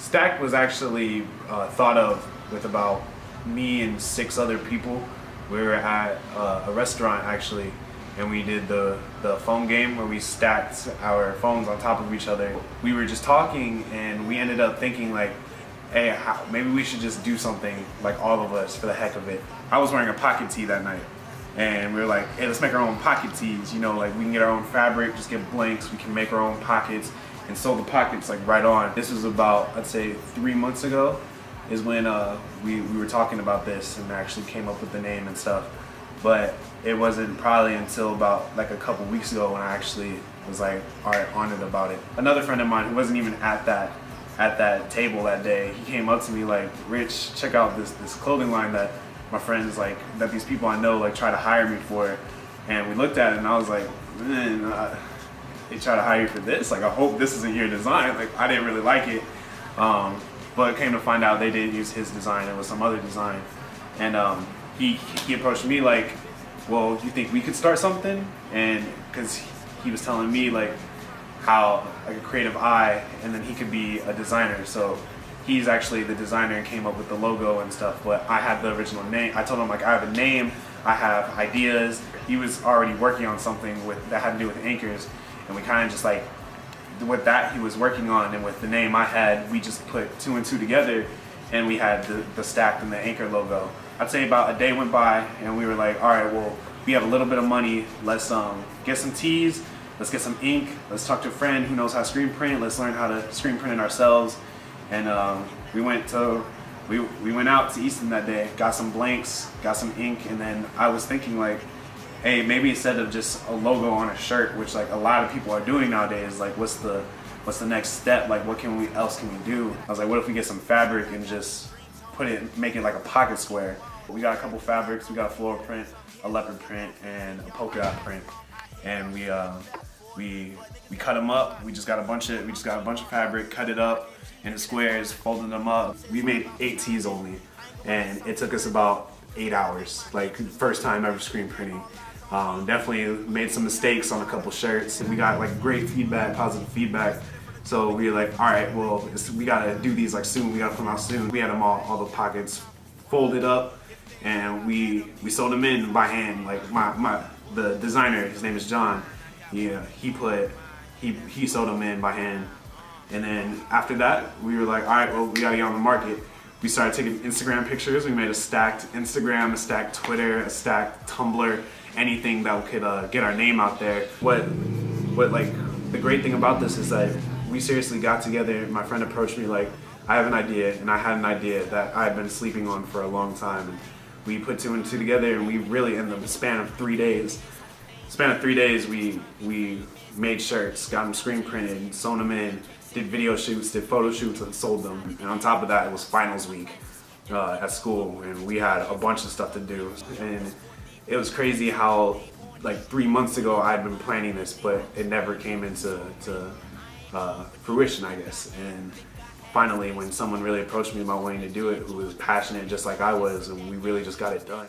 Stack was actually thought of with about me and 6 other people. We were at a restaurant actually, and we did the phone game where we stacked our phones on top of each other. We were just talking and we ended up thinking like, hey, maybe we should just do something like all of us for the heck of it. I was wearing a pocket tee that night, and we were like, hey, let's make our own pocket tees. You know, like we can get our own fabric, just get blanks, we can make our own pockets and sew the pockets like right on. This was about, I'd say 3 months ago is when we were talking about this and actually came up with the name and stuff. But it wasn't probably until about like a couple weeks ago when I actually was like, all right, on it about it. Another friend of mine who wasn't even at that table that day, he came up to me like, Rich, check out this clothing line that my friends like, that these people I know like try to hire me for. And we looked at it and I was like, man, they try to hire you for this? Like, I hope this isn't your design. Like, I didn't really like it. But came to find out they didn't use his design, it was some other design. And he approached me like, well, you think we could start something? And because he was telling me like how like a creative eye, and then he could be a designer. So he's actually the designer and came up with the logo and stuff, but I had the original name. I told him like, I have a name, I have ideas. He was already working on something that had to do with anchors, and we kind of just like, with that he was working on and with the name I had, we just put 2 and 2 together and we had the stack and the anchor logo. I'd say about a day went by and we were like, all right, well, we have a little bit of money, let's get some tees, let's get some ink, let's talk to a friend who knows how to screen print, let's learn how to screen print it ourselves. And we went out to Easton that day, got some blanks, got some ink, and then I was thinking like, hey, maybe instead of just a logo on a shirt, which like a lot of people are doing nowadays, like what's the next step? Like what else can we do? I was like, what if we get some fabric and just make it like a pocket square? We got a couple fabrics, we got a floral print, a leopard print, and a polka dot print. And we cut them up. We just got a bunch of fabric, cut it up into squares, folded them up. We made 8 tees only, and it took us about 8 hours. Like first time ever screen printing. Definitely made some mistakes on a couple shirts. We got like great feedback, positive feedback. So we were like, all right, well, we gotta do these like soon. We gotta put them out soon. We had them all the pockets folded up, and we sewed them in by hand. Like the designer, his name is John. He sewed them in by hand. And then after that, we were like, all right, well, we gotta get on the market. We started taking Instagram pictures. We made a stacked Instagram, a stacked Twitter, a stacked Tumblr, anything that could get our name out there. What like the great thing about this is that we seriously got together. My friend approached me like, I have an idea, and I had an idea that I had been sleeping on for a long time. And we put 2 and 2 together, and we really, in the span of 3 days, we made shirts, got them screen printed, sewn them in, did video shoots, did photo shoots, and sold them. And on top of that, it was finals week at school, and we had a bunch of stuff to do. And it was crazy how like 3 months ago I had been planning this, but it never came into fruition, I guess. And finally, when someone really approached me about wanting to do it, who was passionate just like I was, and we really just got it done.